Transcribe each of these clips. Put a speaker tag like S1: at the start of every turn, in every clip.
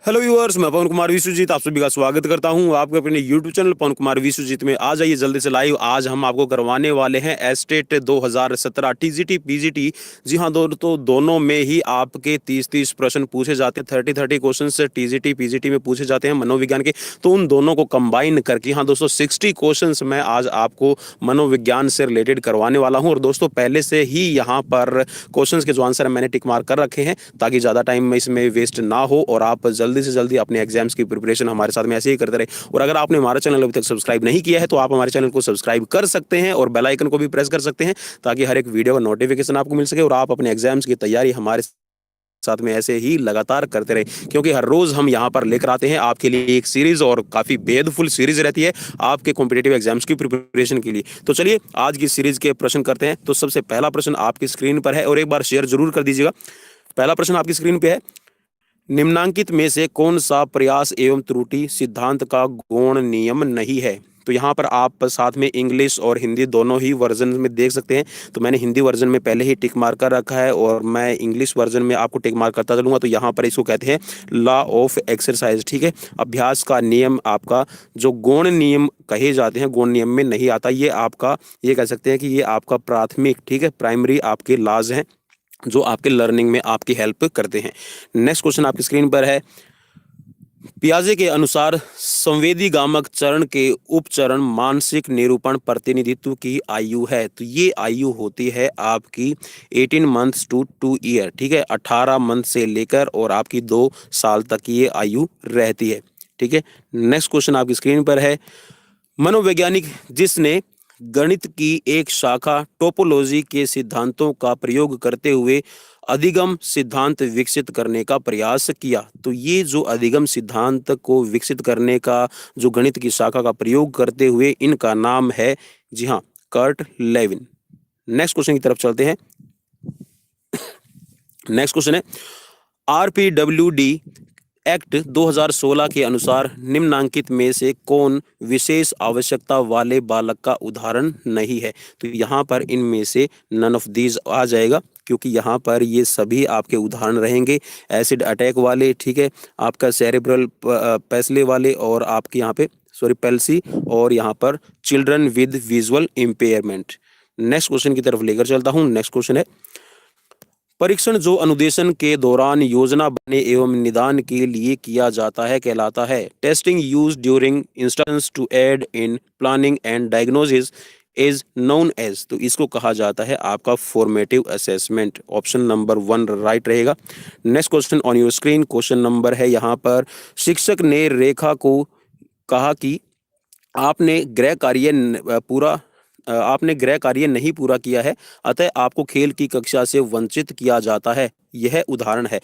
S1: Hello viewers, मैं पवन कुमार विश्वजीत आप सभी का स्वागत करता हूं आपके अपने यूट्यूब चैनल पवन कुमार विश्वजीत में। आ जाइए जल्दी से लाइव। आज हम आपको करवाने वाले हैं एस्टेट 2017 टीजीटी पीजीटी। जी हां दोस्तों, दोनों में ही आपके 30-30 प्रश्न पूछे जाते हैं। 30-30 क्वेश्चन से टीजीटी पीजीटी में पूछे जाते हैं मनोविज्ञान के। तो उन दोनों को कंबाइन करके हाँ दोस्तों 60 क्वेश्चन मैं आज आपको मनोविज्ञान से रिलेटेड करवाने वाला हूँ। और दोस्तों पहले से ही यहाँ पर क्वेश्चन के जो आंसर मैंने टिक मार्क कर रखे हैं ताकि ज़्यादा टाइम इसमें वेस्ट ना हो और आप जल्दी से जल्दी अपने एग्जाम्स की प्रिपरेशन हमारे साथ में ऐसे ही करते रहे। और अगर आपने हमारा चैनल अभी तक सब्सक्राइब नहीं किया है तो आप हमारे चैनल को सब्सक्राइब कर सकते हैं और बेल आइकन को भी प्रेस कर सकते हैं ताकि हर एक वीडियो का नोटिफिकेशन आपको मिल सके और आप अपने एग्जाम्स की तैयारी हमारे साथ में ऐसे ही लगातार करते रहे। क्योंकि हर रोज हम यहाँ पर लेकर आते हैं आपके लिए एक सीरीज और काफी बेदफुल सीरीज रहती है आपके कॉम्पिटिटिव एग्जाम्स की प्रिपरेशन के लिए। तो चलिए आज की सीरीज के प्रश्न करते हैं। तो सबसे पहला प्रश्न आपकी स्क्रीन पर है और एक बार शेयर जरूर कर दीजिएगा। पहला प्रश्न आपकी स्क्रीन पे है, निम्नांकित में से कौन सा प्रयास एवं त्रुटि सिद्धांत का गौण नियम नहीं है। तो यहाँ पर आप साथ में इंग्लिश और हिंदी दोनों ही वर्जन में देख सकते हैं। तो मैंने हिंदी वर्जन में पहले ही टिक मार्क कर रखा है और मैं इंग्लिश वर्जन में आपको टिक मार्क करता चलूंगा। तो यहाँ पर इसको कहते हैं लॉ ऑफ एक्सरसाइज, ठीक है। अभ्यास का नियम आपका जो गौण नियम कहे जाते हैं गौण नियम में नहीं आता। ये आपका ये कह सकते हैं कि ये आपका प्राथमिक, ठीक है, प्राइमरी आपके लॉज हैं जो आपके लर्निंग में आपकी हेल्प करते हैं। नेक्स्ट क्वेश्चन आपकी स्क्रीन पर है, पियाजे के अनुसार संवेदी गामक चरण के उपचरण मानसिक निरूपण प्रतिनिधित्व की आयु है। तो ये आयु होती है आपकी 18 मंथ्स टू 2 ईयर, ठीक है। 18 मंथ से लेकर और आपकी 2 साल तक ये आयु रहती है, ठीक है। नेक्स्ट क्वेश्चन आपकी स्क्रीन पर है, मनोवैज्ञानिक जिसने गणित की एक शाखा टोपोलॉजी के सिद्धांतों का प्रयोग करते हुए अधिगम सिद्धांत विकसित करने का प्रयास किया। तो ये जो अधिगम सिद्धांत को विकसित करने का जो गणित की शाखा का प्रयोग करते हुए इनका नाम है, जी हाँ, कर्ट लेविन। नेक्स्ट क्वेश्चन की तरफ चलते हैं। नेक्स्ट क्वेश्चन है, आरपीडब्ल्यूडी एक्ट 2016 के अनुसार निम्नांकित में से कौन विशेष आवश्यकता वाले बालक का उदाहरण नहीं है। तो यहाँ पर इनमें से नन ऑफ दीज आ जाएगा क्योंकि यहाँ पर ये सभी आपके उदाहरण रहेंगे। एसिड अटैक वाले, ठीक है, आपका सेरेब्रल पैसले वाले और आपके यहाँ पे पेल्सी और यहाँ पर children with visual impairment. Next question की तरफ लेकर चलता हूँ। नेक्स्ट क्वेश्चन है, परीक्षण जो अनुदेशन के दौरान योजना बनाने एवं निदान के लिए किया जाता है कहलाता है। Testing use during instance to aid in planning and diagnosis is known as. तो इसको कहा जाता है आपका formative assessment. Option number 1 right रहेगा। Next question on your screen, question number है यहाँ पर, शिक्षक ने रेखा को कहा कि आपने गृह कार्य नहीं पूरा किया है, अतः आपको खेल की कक्षा से वंचित किया जाता है। यह उदाहरण है।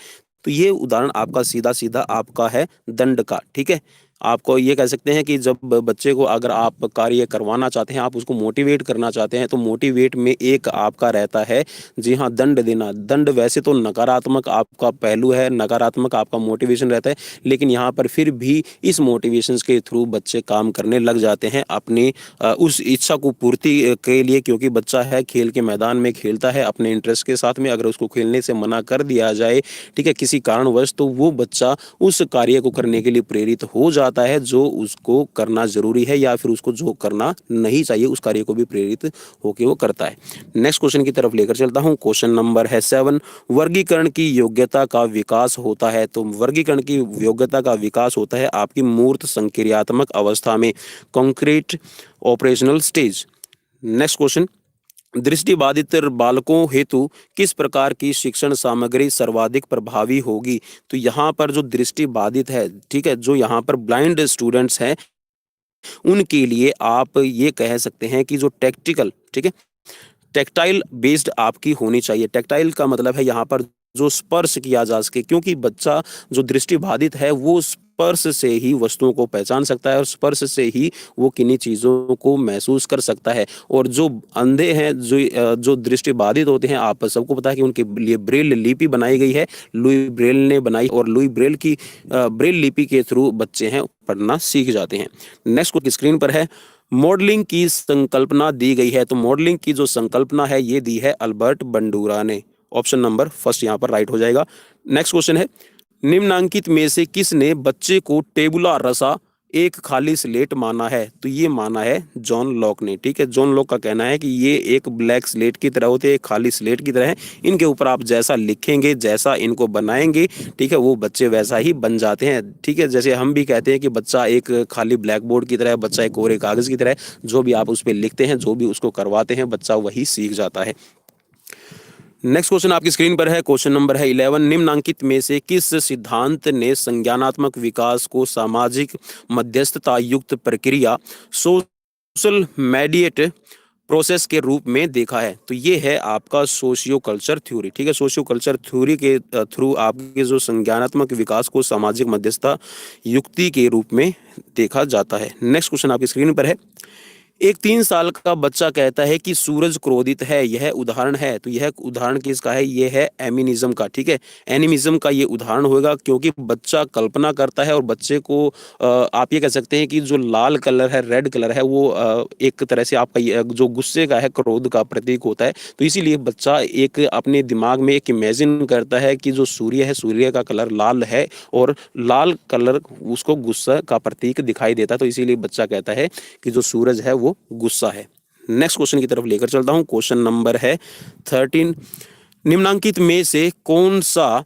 S1: तो ये उदाहरण आपका सीधा सीधा आपका है दंड का, ठीक है। आपको ये कह सकते हैं कि जब बच्चे को अगर आप कार्य करवाना चाहते हैं, आप उसको मोटिवेट करना चाहते हैं, तो मोटिवेट में एक आपका रहता है, जी हाँ, दंड देना। दंड वैसे तो नकारात्मक आपका पहलू है, नकारात्मक आपका मोटिवेशन रहता है, लेकिन यहाँ पर फिर भी इस मोटिवेशन के थ्रू बच्चे काम करने लग जाते हैं अपनी उस इच्छा को पूर्ति के लिए। क्योंकि बच्चा है, खेल के मैदान में खेलता है अपने इंटरेस्ट के साथ में, अगर उसको खेलने से मना कर दिया जाए, ठीक है, किसी कारणवश, तो वो बच्चा उस कार्य को करने के लिए प्रेरित हो जाता है जो उसको करना जरूरी है, या फिर उसको जो करना नहीं चाहिए उस कार्य को भी प्रेरित होकर वो करता है। नेक्स्ट क्वेश्चन की तरफ लेकर चलता हूं। क्वेश्चन नंबर है 7, वर्गीकरण की योग्यता का विकास होता है। तो वर्गीकरण की योग्यता का विकास होता है आपकी मूर्त संक्रियात्मक अवस्था में, concrete operational stage. Next question, दृष्टिबाधित बालकों हेतु किस प्रकार की शिक्षण सामग्री सर्वाधिक प्रभावी होगी। तो यहाँ पर जो दृष्टिबाधित है, ठीक है, जो यहाँ पर ब्लाइंड स्टूडेंट्स हैं, उनके लिए आप ये कह सकते हैं कि जो टेक्टिकल, ठीक है, टेक्टाइल बेस्ड आपकी होनी चाहिए। टेक्टाइल का मतलब है यहाँ पर जो स्पर्श किया जा सके, क्योंकि बच्चा जो दृष्टिबाधित है वो स्पर्श से ही वस्तुओं को पहचान सकता है और स्पर्श से ही वो किन्हीं चीज़ों को महसूस कर सकता है। और जो अंधे हैं, जो दृष्टिबाधित होते हैं, आप सबको पता है कि उनके लिए ब्रेल लिपि बनाई गई है, लुई ब्रेल ने बनाई, और लुई ब्रेल की ब्रेल लिपि के थ्रू बच्चे हैं पढ़ना सीख जाते हैं। नेक्स्ट को स्क्रीन पर है, मॉडलिंग की संकल्पना दी गई है। तो मॉडलिंग की जो संकल्पना है ये दी है अल्बर्ट बंडूरा ने। ऑप्शन नंबर फर्स्ट यहाँ पर राइट हो जाएगा। नेक्स्ट क्वेश्चन है, निम्नांकित में से किसने बच्चे को टेबुला रसा एक खाली स्लेट माना है? तो ये माना है जॉन लॉक ने। ठीक है, जॉन लॉक का कहना है कि ये एक ब्लैक स्लेट की तरह होते हैं, एक खाली स्लेट की तरह है। इनके ऊपर आप जैसा लिखेंगे, जैसा इनको बनाएंगे, ठीक है, वो बच्चे वैसा ही बन जाते हैं। ठीक है, जैसे हम भी कहते हैं कि बच्चा एक खाली ब्लैक बोर्ड की तरह है, बच्चा एक कोरे कागज की तरह है। जो भी आप उस पर लिखते हैं, जो भी उसको करवाते हैं, बच्चा वही सीख जाता है। नेक्स्ट क्वेश्चन आपकी स्क्रीन पर है, क्वेश्चन नंबर है 11। निम्नांकित में से किस सिद्धांत ने संज्ञानात्मक विकास को सामाजिक मध्यस्थता युक्त प्रक्रिया, सोशल मीडिएट प्रोसेस के रूप में देखा है? तो ये है आपका सोशियो कल्चर थ्योरी। ठीक है, सोशियो कल्चर थ्योरी के थ्रू आपके जो संज्ञानात्मक विकास को सामाजिक मध्यस्थता युक्ति के रूप में देखा जाता है। नेक्स्ट क्वेश्चन आपकी स्क्रीन पर है। एक 3 साल का बच्चा कहता है कि सूरज क्रोधित है, यह उदाहरण है। तो यह उदाहरण किसका है? यह है एमिनिज्म का। ठीक है, एनिमिज्म का ये उदाहरण होगा, क्योंकि बच्चा कल्पना करता है और बच्चे को आप ये कह सकते हैं कि जो लाल कलर है, रेड कलर है, वो एक तरह से आपका जो गुस्से का है, क्रोध का प्रतीक होता है। तो इसीलिए बच्चा एक अपने दिमाग में एक इमेजिन करता है कि जो सूर्य है, सूर्य का कलर लाल है और लाल कलर उसको गुस्सा का प्रतीक दिखाई देता है। तो इसीलिए बच्चा कहता है कि जो सूरज है वो गुस्सा है। नेक्स्ट क्वेश्चन की तरफ लेकर चलता हूं, क्वेश्चन नंबर है 13। निम्नांकित में से कौन सा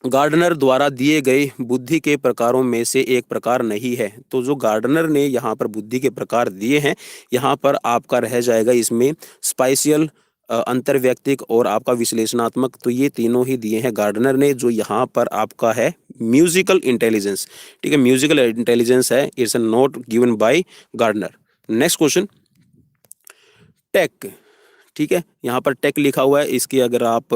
S1: गार्डनर द्वारा दिए गए बुद्धि के प्रकारों में से एक प्रकार नहीं है? तो जो गार्डनर ने यहाँ पर बुद्धि के प्रकार दिए हैं, यहाँ पर आपका रह जाएगा इसमें स्पाइशियल, अंतर्व्यक्तिक और आपका विश्लेषणात्मक। तो ये तीनों ही दिए हैं गार्डनर ने। जो यहाँ पर आपका है म्यूजिकल इंटेलिजेंस। ठीक है, म्यूजिकल इंटेलिजेंस है, it's not given by Gardner. Next question, take. ठीक है, यहाँ पर टेक लिखा हुआ है, इसकी अगर आप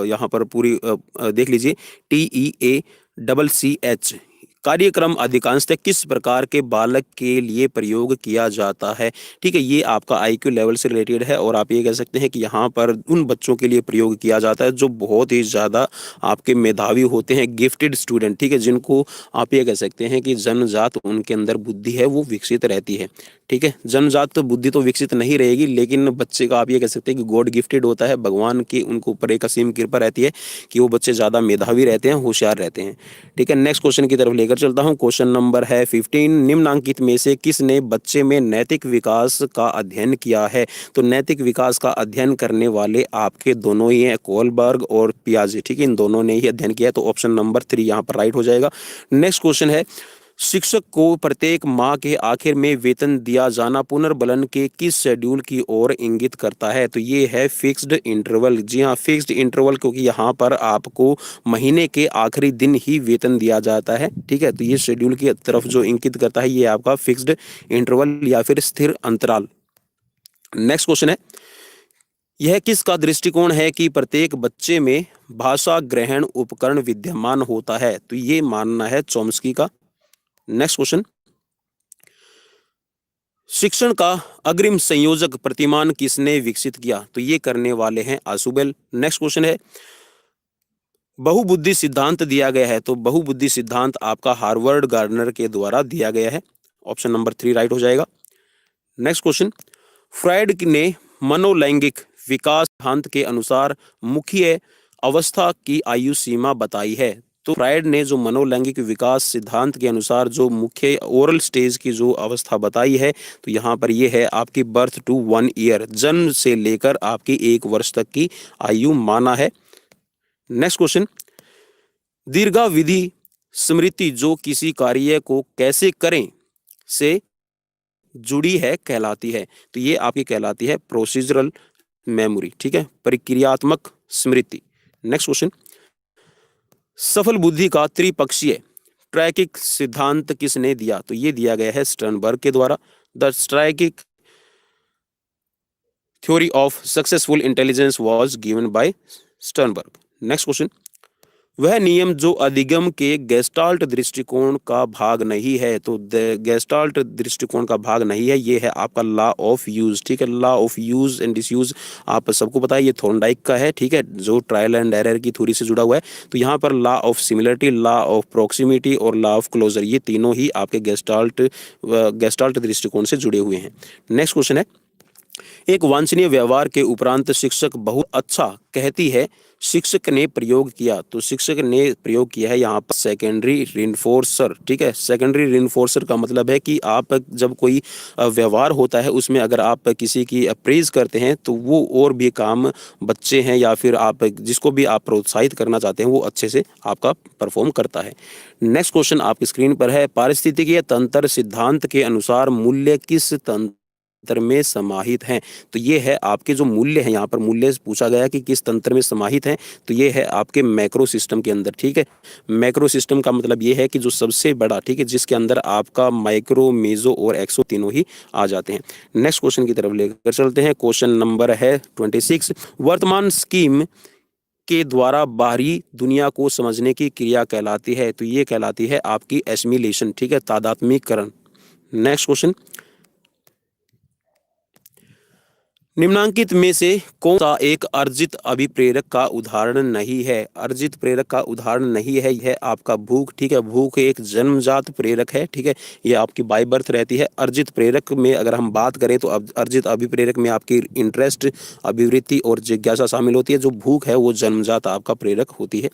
S1: यहाँ पर पूरी देख लीजिए, TEACCH। कार्यक्रम अधिकांशतः किस प्रकार के बालक के लिए प्रयोग किया जाता है? ठीक है, ये आपका IQ लेवल से रिलेटेड है और आप ये कह सकते हैं कि यहाँ पर उन बच्चों के लिए प्रयोग किया जाता है जो बहुत ही ज़्यादा आपके मेधावी होते हैं, गिफ्टेड स्टूडेंट। ठीक है, जिनको आप ये कह सकते हैं कि जन्मजात उनके अंदर बुद्धि है वो विकसित रहती है। ठीक है, जन्मजात तो बुद्धि तो विकसित नहीं रहेगी, लेकिन बच्चे का आप ये कह सकते हैं कि गॉड गिफ्टेड होता है, भगवान की उनको ऊपर एक असीम कृपा रहती है कि वो बच्चे ज़्यादा मेधावी रहते हैं, होशियार रहते हैं। ठीक है, नेक्स्ट क्वेश्चन की तरफ लेकर चलता हूँ, क्वेश्चन नंबर है 15। निम्नांकित में से किसने बच्चे में नैतिक विकास का अध्ययन किया है? तो नैतिक विकास का अध्ययन करने वाले आपके दोनों ही हैं, कोलबर्ग और पियाजे। ठीक है, इन दोनों ने ही अध्ययन किया है, तो ऑप्शन नंबर 3 यहाँ पर राइट हो जाएगा। नेक्स्ट क्वेश्चन है, शिक्षक को प्रत्येक माह के आखिर में वेतन दिया जाना पुनर्बलन के किस शेड्यूल की ओर इंगित करता है? तो ये है फिक्स्ड इंटरवल। जी हाँ, फिक्स्ड इंटरवल, क्योंकि यहाँ पर आपको महीने के आखिरी दिन ही वेतन दिया जाता है। ठीक है, तो ये शेड्यूल की तरफ जो इंगित करता है, ये आपका फिक्स्ड इंटरवल या फिर स्थिर अंतराल। नेक्स्ट क्वेश्चन है, यह किसका दृष्टिकोण है कि प्रत्येक बच्चे में भाषा ग्रहण उपकरण विद्यमान होता है? तो ये मानना है चॉम्स्की का। नेक्स्ट क्वेश्चन, शिक्षण का अग्रिम संयोजक प्रतिमान किसने विकसित किया? तो ये करने वाले हैं आशुबेल। नेक्स्ट क्वेश्चन है, बहुबुद्धि सिद्धांत दिया गया है। तो बहुबुद्धि सिद्धांत आपका हार्वर्ड गार्डनर के द्वारा दिया गया है, ऑप्शन नंबर 3 राइट हो जाएगा। नेक्स्ट क्वेश्चन, फ्रायड ने मनोलैंगिक विकास सिद्धांत के अनुसार मुख्य अवस्था की आयु सीमा बताई है। तो फ्रायड ने जो मनोलैंगिक विकास सिद्धांत के अनुसार जो मुख्य ओरल स्टेज की जो अवस्था बताई है, तो यहाँ पर ये है आपकी बर्थ टू 1 ईयर, जन्म से लेकर आपकी 1 वर्ष तक की आयु माना है। नेक्स्ट क्वेश्चन, दीर्घावधि स्मृति जो किसी कार्य को कैसे करें से जुड़ी है कहलाती है? तो ये आपकी कहलाती है प्रोसीजरल मेमोरी। ठीक है, प्रक्रियात्मक स्मृति। नेक्स्ट क्वेश्चन, सफल बुद्धि का त्रिपक्षीय ट्रैकिक सिद्धांत किसने दिया? तो ये दिया गया है स्टर्नबर्ग के द्वारा। The triarchic theory of successful intelligence was given by Sternberg. Next question, वह नियम जो अधिगम के गेस्टाल्ट दृष्टिकोण का भाग नहीं है। तो गेस्टाल्ट दृष्टिकोण का भाग नहीं है, ये है आपका लॉ ऑफ यूज। ठीक है, law of use and disuse आप सबको पता है, ये थॉर्नडाइक का है। ठीक है, जो ट्रायल एंड एरर की थ्योरी से जुड़ा हुआ है। तो यहाँ पर law of similarity, law of proximity और लॉ ऑफ क्लोजर, ये तीनों ही आपके गेस्टाल्ट दृष्टिकोण से जुड़े हुए हैं। नेक्स्ट क्वेश्चन है, एक वांछनीय व्यवहार के उपरांत शिक्षक बहुत अच्छा कहती है, शिक्षक ने प्रयोग किया, तो शिक्षक ने प्रयोग किया है यहाँ पर सेकेंडरी रिइंफोर्सर। ठीक है, सेकेंडरी रिइंफोर्सर का मतलब है कि आप जब कोई व्यवहार होता है उसमें अगर आप किसी की प्रेज करते हैं तो वो और भी काम बच्चे हैं या फिर आप जिसको भी आप प्रोत्साहित करना चाहते हैं वो अच्छे से आपका परफॉर्म करता है। नेक्स्ट क्वेश्चन आपकी स्क्रीन पर है, पारिस्थितिकीय तंत्र सिद्धांत के अनुसार मूल्य किस तंत्र में समाहित हैं? तो ये है आपके जो मूल्य हैं, यहाँ पर मूल्य पूछा गया कि किस तंत्र में समाहित हैं, तो ये है आपके मैक्रो सिस्टम के अंदर। ठीक है, मैक्रो सिस्टम का मतलब ये है कि जो सबसे बड़ा, ठीक है, जिसके अंदर आपका माइक्रो, मेजो और एक्सो तीनों ही आ जाते हैं। नेक्स्ट क्वेश्चन की तरफ लेकर चलते हैं। क्वेश्चन नंबर है 26, वर्तमान स्कीम के द्वारा बाहरी दुनिया को समझने की क्रिया कहलाती है, तो ये कहलाती है आपकी एसिमिलेशन। ठीक है, तादात्म्यकरण। नेक्स्ट क्वेश्चन, निम्नांकित में से कौन सा एक अर्जित अभिप्रेरक का उदाहरण नहीं है? अर्जित प्रेरक का उदाहरण नहीं है, यह आपका भूख। ठीक है, भूख एक जन्मजात प्रेरक है। ठीक है, यह आपकी बाय बर्थ रहती है। अर्जित प्रेरक में अगर हम बात करें तो अर्जित अभिप्रेरक में आपकी इंटरेस्ट, अभिवृत्ति और जिज्ञासा शामिल होती है। जो भूख है वो जन्मजात आपका प्रेरक होती है।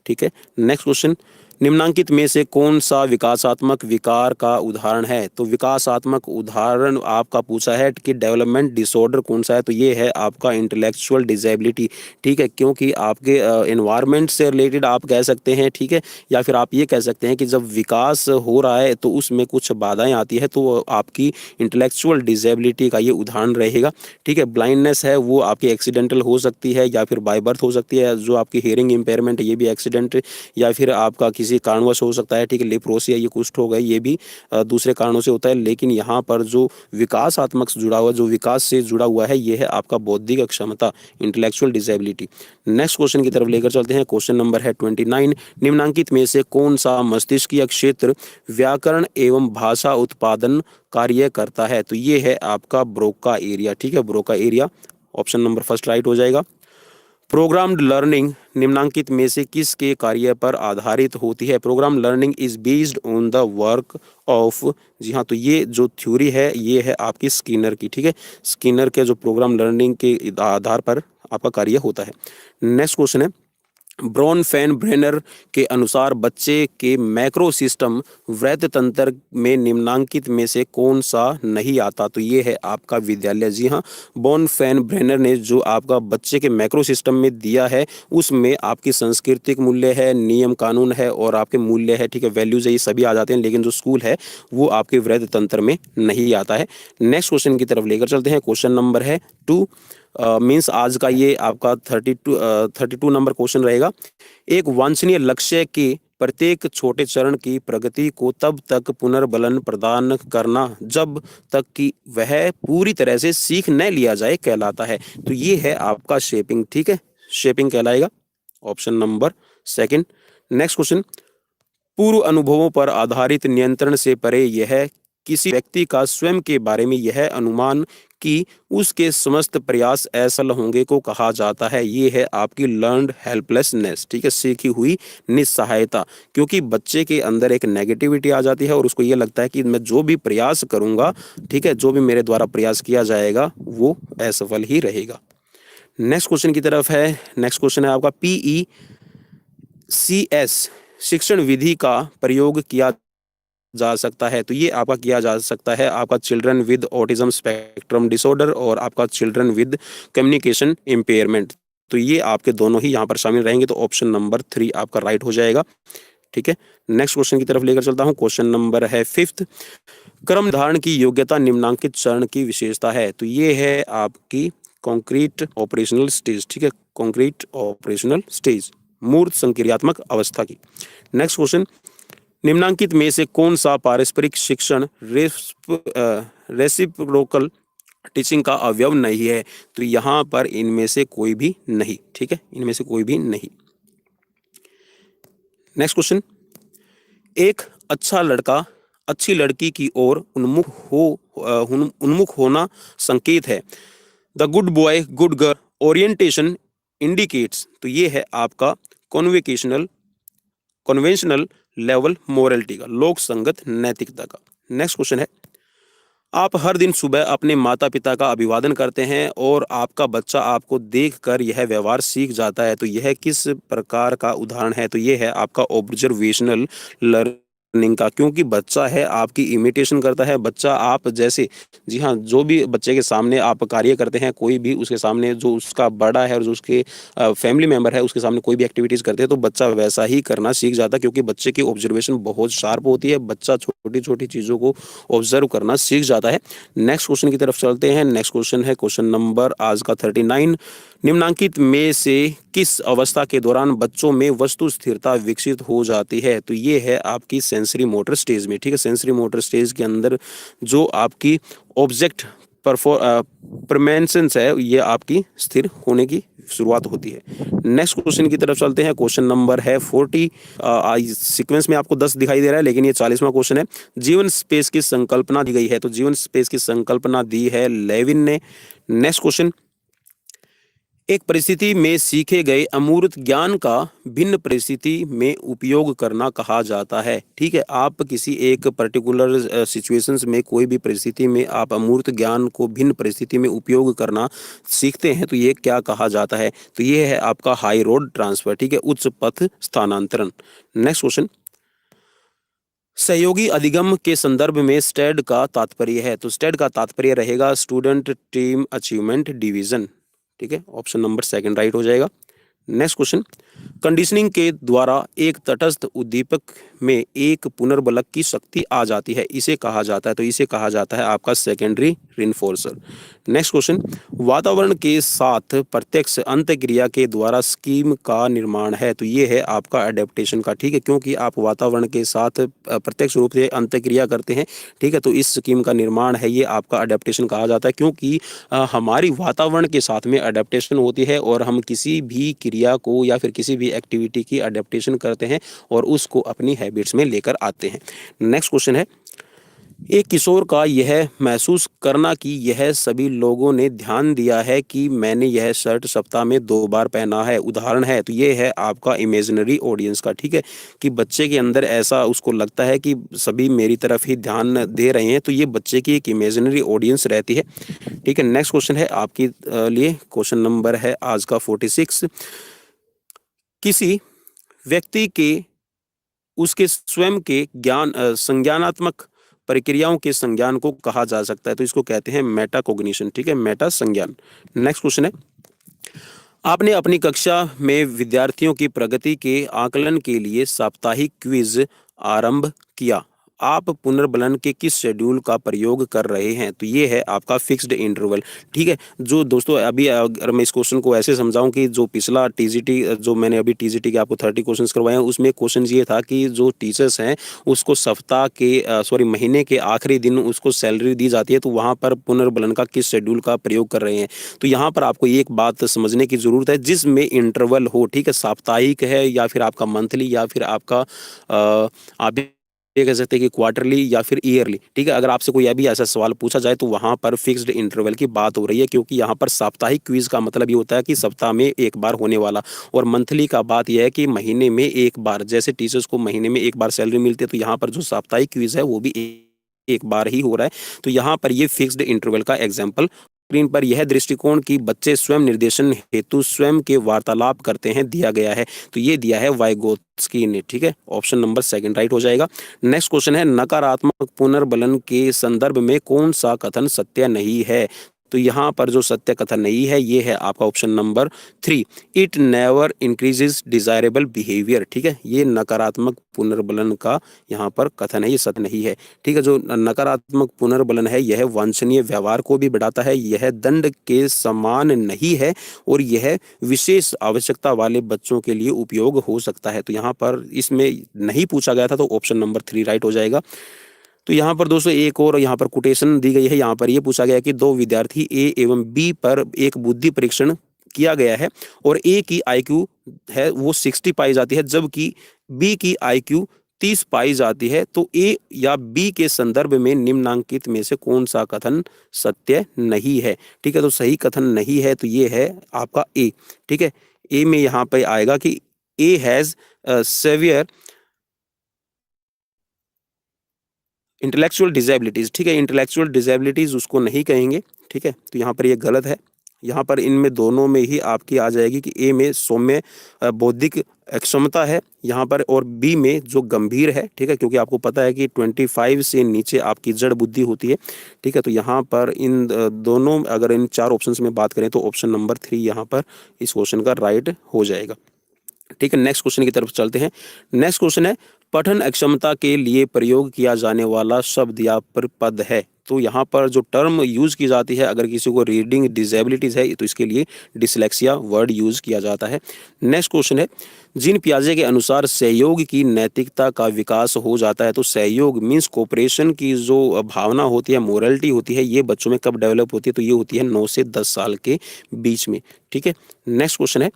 S1: ठीक है, नेक्स्ट क्वेश्चन, निम्नांकित में से कौन सा विकासात्मक विकार का उदाहरण है? तो विकासात्मक उदाहरण आपका पूछा है कि डेवलपमेंट डिसऑर्डर कौन सा है, तो ये है आपका इंटेलेक्चुअल डिसेबिलिटी। ठीक है, क्योंकि आपके एनवायरनमेंट से रिलेटेड आप कह सकते हैं। ठीक है, या फिर आप ये कह सकते हैं कि जब विकास हो रहा है तो उसमें कुछ बाधाएं आती है, तो आपकी इंटेलेक्चुअल डिसेबिलिटी का ये उदाहरण रहेगा। ठीक है, ब्लाइंडनेस है वो आपकी एक्सीडेंटल हो सकती है या फिर बाय बर्थ हो सकती है। जो आपकी हियरिंग इंपेयरमेंट, ये भी एक्सीडेंट या फिर आपका किसी कारणवश हो सकता है। ठीक है, लेप्रोसिया, ये कुष्ठ हो गए, ये भी दूसरे कारणों से होता है। लेकिन यहाँ पर जो विकासात्मक जुड़ा हुआ, जो विकास से जुड़ा हुआ है, ये है आपका बौद्धिक अक्षमता, इंटेलेक्चुअल डिसेबिलिटी। नेक्स्ट क्वेश्चन की तरफ लेकर चलते हैं। क्वेश्चन नंबर है 29, निम्नांकित में से कौन सा मस्तिष्कीय क्षेत्र व्याकरण एवं भाषा उत्पादन कार्य करता है? तो ये है आपका ब्रोका एरिया। ठीक है, Broca area, option number first right हो जाएगा। प्रोग्राम्ड लर्निंग निम्नांकित में से किसके कार्य पर आधारित होती है? Programme learning is based on the work of, जी हाँ, तो ये जो थ्योरी है ये है आपकी स्किनर की। ठीक है, स्किनर के जो प्रोग्राम लर्निंग के आधार पर आपका कार्य होता है। नेक्स्ट क्वेश्चन है, ब्रॉन फैन ब्रेनर के अनुसार बच्चे के मैक्रो सिस्टम वृत्त तंत्र में निम्नांकित में से कौन सा नहीं आता? तो ये है आपका विद्यालय। जी हाँ, बॉन फैन ब्रेनर ने जो आपका बच्चे के मैक्रो सिस्टम में दिया है उसमें आपकी सांस्कृतिक मूल्य है, नियम कानून है और आपके मूल्य है। ठीक है, वैल्यूज है, ये सभी आ जाते हैं। लेकिन जो स्कूल है वो आपके वृत्त तंत्र में नहीं आता है। नेक्स्ट क्वेश्चन की तरफ लेकर चलते हैं। क्वेश्चन नंबर है 2, मीन्स आज का ये आपका 32 नंबर क्वेश्चन रहेगा। एक वांछनीय लक्ष्य के प्रत्येक छोटे चरण की प्रगति को तब तक पुनर्बलन प्रदान करना जब तक कि वह पूरी तरह से सीख न लिया जाए कहलाता है। तो ये है आपका शेपिंग। ठीक है, शेपिंग कहलाएगा, option number second. Next question, पूर्व अनुभवों पर आधारित नियंत्रण से परे यह किसी व्यक्ति का स्वयं के बारे में यह अनुमान कि उसके समस्त प्रयास असफल होंगे को कहा जाता है। ये है आपकी लर्नड हेल्पलेसनेस। ठीक है, सीखी हुई निस्सहायता, क्योंकि बच्चे के अंदर एक नेगेटिविटी आ जाती है और उसको ये लगता है कि मैं जो भी प्रयास करूंगा, ठीक है, जो भी मेरे द्वारा प्रयास किया जाएगा वो असफल ही रहेगा। नेक्स्ट क्वेश्चन की तरफ है। नेक्स्ट क्वेश्चन है आपका, PECS शिक्षण विधि का प्रयोग किया जा सकता है? तो ये आपका किया जा सकता है आपका children with autism spectrum disorder और आपका चिल्ड्रन विद कम्युनिकेशन इम्पेयरमेंट। तो ये आपके दोनों ही यहाँ पर शामिल रहेंगे, तो ऑप्शन नंबर 3 आपका राइट हो जाएगा। ठीक है, नेक्स्ट क्वेश्चन की तरफ लेकर चलता हूँ। क्वेश्चन नंबर है 5, क्रम धारण की योग्यता निम्नांकित चरण की विशेषता है? तो ये है आपकी कॉन्क्रीट ऑपरेशनल स्टेज। ठीक है, कॉन्क्रीट ऑपरेशनल स्टेज, मूर्त संक्रियात्मक अवस्था की। नेक्स्ट क्वेश्चन, निम्नांकित में से कौन सा पारस्परिक शिक्षण रेसिप्रोकल टीचिंग का अवयव नहीं है? तो यहाँ पर इनमें से कोई भी नहीं। ठीक है, इनमें से कोई भी नहीं। नेक्स्ट क्वेश्चन, एक अच्छा लड़का अच्छी लड़की की ओर उन्मुख होना संकेत है। The good boy good girl orientation indicates, तो ये है आपका कन्वेंशनल लेवल मोरलिटी का, लोक संगत नैतिकता का। नेक्स्ट क्वेश्चन है, आप हर दिन सुबह अपने माता-पिता का अभिवादन करते हैं और आपका बच्चा आपको देखकर यह व्यवहार सीख जाता है, तो यह किस प्रकार का उदाहरण है? तो ये है आपका ऑब्जर्वेशनल लर्निंग का, क्योंकि बच्चा है आपकी इमिटेशन करता है, बच्चा आप जैसे जी हाँ, जो भी बच्चे के सामने आप कार्य करते हैं, कोई भी उसके सामने जो उसका बड़ा है और जो उसके फैमिली मेंबर है, उसके सामने कोई भी एक्टिविटीज़ करते हैं, तो बच्चा वैसा ही करना सीख जाता है, क्योंकि बच्चे की ऑब्जर्वेशन बहुत शार्प होती है, बच्चा छोटी-छोटी चीज़ों को ऑब्जर्व करना सीख जाता है। नेक्स्ट क्वेश्चन की तरफ चलते हैं। नेक्स्ट क्वेश्चन है क्वेश्चन नंबर आज का 39। निम्नलिखित में से किस अवस्था के दौरान बच्चों में वस्तु स्थिरता विकसित हो जाती है? तो ये है आपकी सेंसरी मोटर स्टेज में, ठीक है? सेंसरी मोटर स्टेज के अंदर जो आपकी ऑब्जेक्ट परमेंसेंस है, ये आपकी स्थिर होने की शुरुआत होती है। नेक्स्ट क्वेश्चन की तरफ चलते हैं। क्वेश्चन नंबर है 40। सीक्वेंस में आपको 10 दिखाई दे रहा है, लेकिन ये 40वां क्वेश्चन है। जीवन स्पेस की संकल्पना दी गई है, तो जीवन स्पेस की संकल्पना दी है लेविन ने। नेक्स्ट क्वेश्चन, एक परिस्थिति में सीखे गए अमूर्त ज्ञान का भिन्न परिस्थिति में उपयोग करना कहा जाता है। ठीक है, आप किसी एक पर्टिकुलर सिचुएशंस में, कोई भी परिस्थिति में आप अमूर्त ज्ञान को भिन्न परिस्थिति में उपयोग करना सीखते हैं, तो ये क्या कहा जाता है? तो ये है आपका हाई रोड ट्रांसफर, ठीक है, उच्च पथ स्थानांतरण। नेक्स्ट क्वेश्चन, सहयोगी अधिगम के संदर्भ में स्टेड का तात्पर्य है, तो स्टेड का तात्पर्य रहेगा स्टूडेंट टीम अचीवमेंट डिवीजन, ठीक है, ऑप्शन नंबर सेकंड राइट हो जाएगा। नेक्स्ट क्वेश्चन, कंडीशनिंग के द्वारा एक तटस्थ उद्दीपक में एक पुनर्बलक की शक्ति आ जाती है, इसे कहा जाता है, तो इसे कहा जाता है आपका सेकेंडरी रिइंफोर्सर। नेक्स्ट क्वेश्चन, वातावरण के साथ प्रत्यक्ष अंतःक्रिया के द्वारा स्कीम का निर्माण है, तो ये है आपका अडेप्टेशन का, ठीक है, क्योंकि आप वातावरण के साथ प्रत्यक्ष रूप से अंतःक्रिया करते हैं, ठीक है, तो इस स्कीम का निर्माण है, ये आपका अडेप्टेशन कहा जाता है, क्योंकि हमारी वातावरण के साथ में अडेप्टेशन होती है और हम किसी भी क्रिया को या फिर किसी भी एक्टिविटी की अडेप्टेशन करते हैं और उसको अपनी हैबिट्स में लेकर आते हैं। नेक्स्ट क्वेश्चन है, एक किशोर का यह महसूस करना कि यह सभी लोगों ने ध्यान दिया है कि मैंने यह शर्ट सप्ताह में 2 बार पहना है, उदाहरण है, तो ये है आपका इमेजिनरी ऑडियंस का, ठीक है, कि बच्चे के अंदर ऐसा उसको लगता है कि सभी मेरी तरफ ही ध्यान दे रहे हैं, तो ये बच्चे की एक इमेजिनरी ऑडियंस रहती है, ठीक है। नेक्स्ट क्वेश्चन है आपके लिए, क्वेश्चन नंबर है आज का 46। किसी व्यक्ति के उसके स्वयं के संज्ञानात्मक प्रक्रियाओं के संज्ञान को कहा जा सकता है, तो इसको कहते हैं मेटाकॉग्निशन, ठीक है, मेटा संज्ञान। नेक्स्ट क्वेश्चन है, आपने अपनी कक्षा में विद्यार्थियों की प्रगति के आकलन के लिए साप्ताहिक क्विज आरंभ किया, आप पुनर्बलन के किस शेड्यूल का प्रयोग कर रहे हैं? तो ये है आपका फिक्स्ड इंटरवल, ठीक है। जो दोस्तों अभी अगर मैं इस क्वेश्चन को ऐसे समझाऊं कि जो पिछला टीजीटी, जो मैंने अभी टीजीटी के आपको 30 क्वेश्चंस करवाए हैं, उसमें क्वेश्चन ये था कि जो टीचर्स हैं उसको सप्ताह के महीने के आखिरी दिन उसको सैलरी दी जाती है, तो वहाँ पर पुनर्बलन का किस शेड्यूल का प्रयोग कर रहे हैं। तो यहाँ पर आपको एक बात समझने की जरूरत है, जिसमें इंटरवल हो, ठीक है, साप्ताहिक है या फिर आपका मंथली या फिर आपका आप ये कह सकते हैं कि क्वार्टरली या फिर ईयरली, ठीक है। अगर आपसे कोई अभी ऐसा सवाल पूछा जाए तो वहां पर फिक्स्ड इंटरवल की बात हो रही है, क्योंकि यहाँ पर साप्ताहिक क्विज का मतलब ये होता है कि सप्ताह में एक बार होने वाला, और मंथली का बात यह है कि महीने में एक बार, जैसे टीचर्स को महीने में एक बार सैलरी मिलती है, तो यहाँ पर जो साप्ताहिक क्विज है वो भी एक बार ही हो रहा है, तो यहाँ पर ये फिक्स्ड इंटरवल का एग्जाम्पल। स्क्रीन पर यह दृष्टिकोण कि बच्चे स्वयं निर्देशन हेतु स्वयं के वार्तालाप करते हैं दिया गया है, तो ये दिया है वाइगोत्स्की ने, ठीक है, ऑप्शन नंबर सेकंड राइट हो जाएगा। नेक्स्ट क्वेश्चन है, नकारात्मक पुनर्बलन के संदर्भ में कौन सा कथन सत्य नहीं है? तो यहाँ पर जो सत्य कथन नहीं है ये है आपका option number 3, it never increases desirable behaviour, ठीक है, ये नकारात्मक पुनर्बलन का यहाँ पर कथन है, ये सत्य नहीं है, ठीक है। जो नकारात्मक पुनर्बलन है यह वांछनीय व्यवहार को भी बढ़ाता है, यह दंड के समान नहीं है और यह विशेष आवश्यकता वाले बच्चों के लिए उपयोग हो सकता है, तो यहाँ पर इसमें नहीं पूछा गया था, तो ऑप्शन नंबर 3 राइट हो जाएगा। तो यहाँ पर दोस्तों एक और यहाँ पर कोटेशन दी गई है, यहाँ पर ये पूछा गया है कि 2 विद्यार्थी ए एवं बी पर एक बुद्धि परीक्षण किया गया है और ए की आईक्यू है वो 60 पाई जाती है, जबकि बी की आईक्यू 30 पाई जाती है, तो ए या बी के संदर्भ में निम्नांकित में से कौन सा कथन सत्य नहीं है? ठीक है, तो सही कथन नहीं है तो ये है आपका ए, ठीक है। ए में यहाँ पे आएगा कि A has severe intellectual disabilities, ठीक है, इंटेलेक्चुअल डिसेबिलिटीज़ उसको नहीं कहेंगे, ठीक है, तो यहाँ पर ये गलत है। यहाँ पर इनमें दोनों में ही आपकी आ जाएगी कि ए में सौम्य बौद्धिक अक्षमता है यहाँ पर, और बी में जो गंभीर है, ठीक है, क्योंकि आपको पता है कि 25 से नीचे आपकी जड़ बुद्धि होती है, ठीक है, तो यहाँ पर इन दोनों, अगर इन 4 ऑप्शंस में बात करें तो ऑप्शन नंबर 3 यहाँ पर इस क्वेश्चन का राइट हो जाएगा, ठीक है। नेक्स्ट क्वेश्चन की तरफ चलते हैं। नेक्स्ट क्वेश्चन है पठन अक्षमता के लिए प्रयोग किया जाने वाला शब्द या पद है। तो यहाँ पर जो टर्म यूज की जाती है, अगर किसी को रीडिंग डिसेबिलिटीज है तो इसके लिए डिसलेक्सिया वर्ड यूज किया जाता है। नेक्स्ट क्वेश्चन है जीन पियाजे के अनुसार सहयोग की नैतिकता का विकास हो जाता है। तो सहयोग मीन्स कोऑपरेशन की जो भावना होती है, मोरलिटी होती है, ये बच्चों में कब डेवलप होती है? तो ये होती है 9 से 10 साल के बीच में, ठीक है। नेक्स्ट क्वेश्चन है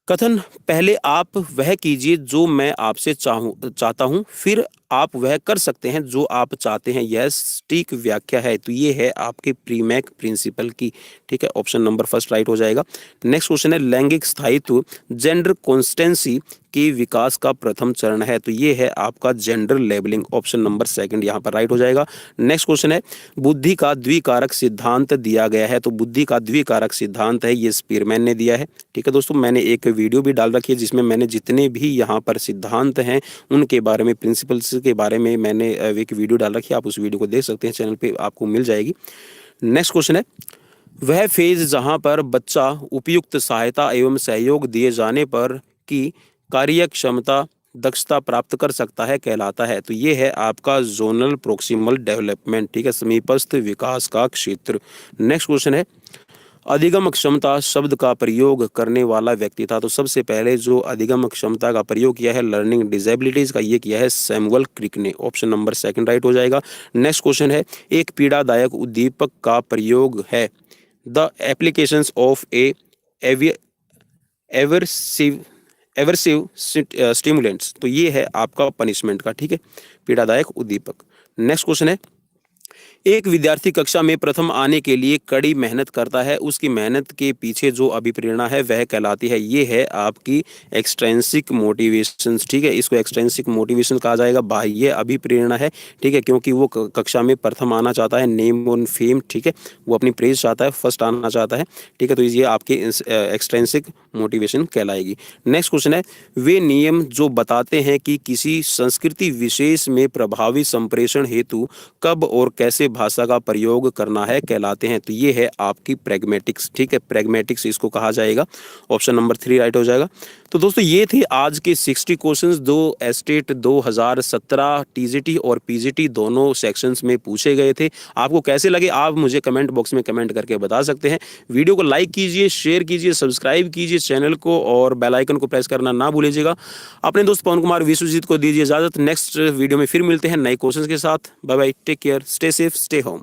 S1: कथन पहले आप वह कीजिए जो मैं आपसे चाहता हूं, फिर आप वह कर सकते हैं जो आप चाहते हैं, यह सटीक व्याख्या है। तो ये है आपके प्रीमैक प्रिंसिपल की, ठीक है, ऑप्शन नंबर फर्स्ट राइट हो जाएगा। नेक्स्ट क्वेश्चन है लैंगिक स्थायित्व जेंडर कॉन्स्टेंसी के विकास का प्रथम चरण है। तो ये है आपका gender labelling, option number second यहाँ पर राइट हो जाएगा। नेक्स्ट क्वेश्चन है बुद्धि का द्विकारक सिद्धांत दिया गया है। तो बुद्धि का द्विकारक सिद्धांत है ये स्पीरमैन ने दिया है, ठीक है दोस्तों। मैंने एक वीडियो भी डाल रखी है जिसमें मैंने जितने भी यहाँ पर सिद्धांत हैं उनके बारे में, प्रिंसिपल्स के बारे में मैंने एक वीडियो डाल रखी है, आप उस वीडियो को देख सकते हैं, चैनल पे आपको मिल जाएगी। नेक्स्ट क्वेश्चन है वह फेज जहां पर बच्चा उपयुक्त सहायता एवं सहयोग दिए जाने पर की कार्य क्षमता दक्षता प्राप्त कर सकता है कहलाता है। तो ये है आपका जोनल प्रोक्सिमल डेवलपमेंट, ठीक है, समीपस्थ विकास का क्षेत्र। नेक्स्ट क्वेश्चन है अधिगम क्षमता शब्द का प्रयोग करने वाला व्यक्ति था। तो सबसे पहले जो अधिगम क्षमता का प्रयोग किया है लर्निंग डिसेबिलिटीज का, ये किया है सैमुअल क्रिक ने, ऑप्शन नंबर सेकंड राइट हो जाएगा। नेक्स्ट क्वेश्चन है एक पीड़ादायक उद्दीपक का प्रयोग है the applications of a aversive stimulants. तो ये है आपका पनिशमेंट का, ठीक है, पीड़ादायक उद्दीपक। नेक्स्ट क्वेश्चन है एक विद्यार्थी कक्षा में प्रथम आने के लिए कड़ी मेहनत करता है, उसकी मेहनत के पीछे जो अभिप्रेरणा है वह कहलाती है, ये है आपकी एक्सट्रिंसिक मोटिवेशन, ठीक है, इसको एक्सट्रिंसिक मोटिवेशन कहा जाएगा, बाह्य अभिप्रेरणा है, ठीक है, क्योंकि वो कक्षा में प्रथम आना चाहता है, नेम और फेम, ठीक है, वो अपनी प्रेज चाहता है, फर्स्ट आना चाहता है, ठीक है, तो ये आपकी एक्सट्रिंसिक मोटिवेशन कहलाएगी। नेक्स्ट क्वेश्चन है वे नियम जो बताते हैं कि किसी संस्कृति विशेष में प्रभावी संप्रेषण हेतु कब और कैसे भाषा का प्रयोग करना है कहलाते हैं। तो ये है आपकी प्रैग्मेटिक्स, ठीक है, प्रैग्मेटिक्स इसको कहा जाएगा, ऑप्शन नंबर 3 राइट हो जाएगा। तो दोस्तों ये थे आज के 60 क्वेश्चंस दो एस्टेट 2017 टीजीटी और पीजीटी दोनों सेक्शंस में पूछे गए थे। आपको कैसे लगे आप मुझे कमेंट बॉक्स में कमेंट करके बता सकते हैं। वीडियो को लाइक कीजिए, शेयर कीजिए, सब्सक्राइब कीजिए चैनल को और बेल आइकन को प्रेस करना ना भूलिएगा। अपने दोस्त पवन कुमार विश्वजीत को दीजिए इजाजत। नेक्स्ट वीडियो में फिर मिलते हैं नए क्वेश्चंस के साथ। Bye bye, take care, stay safe, stay home.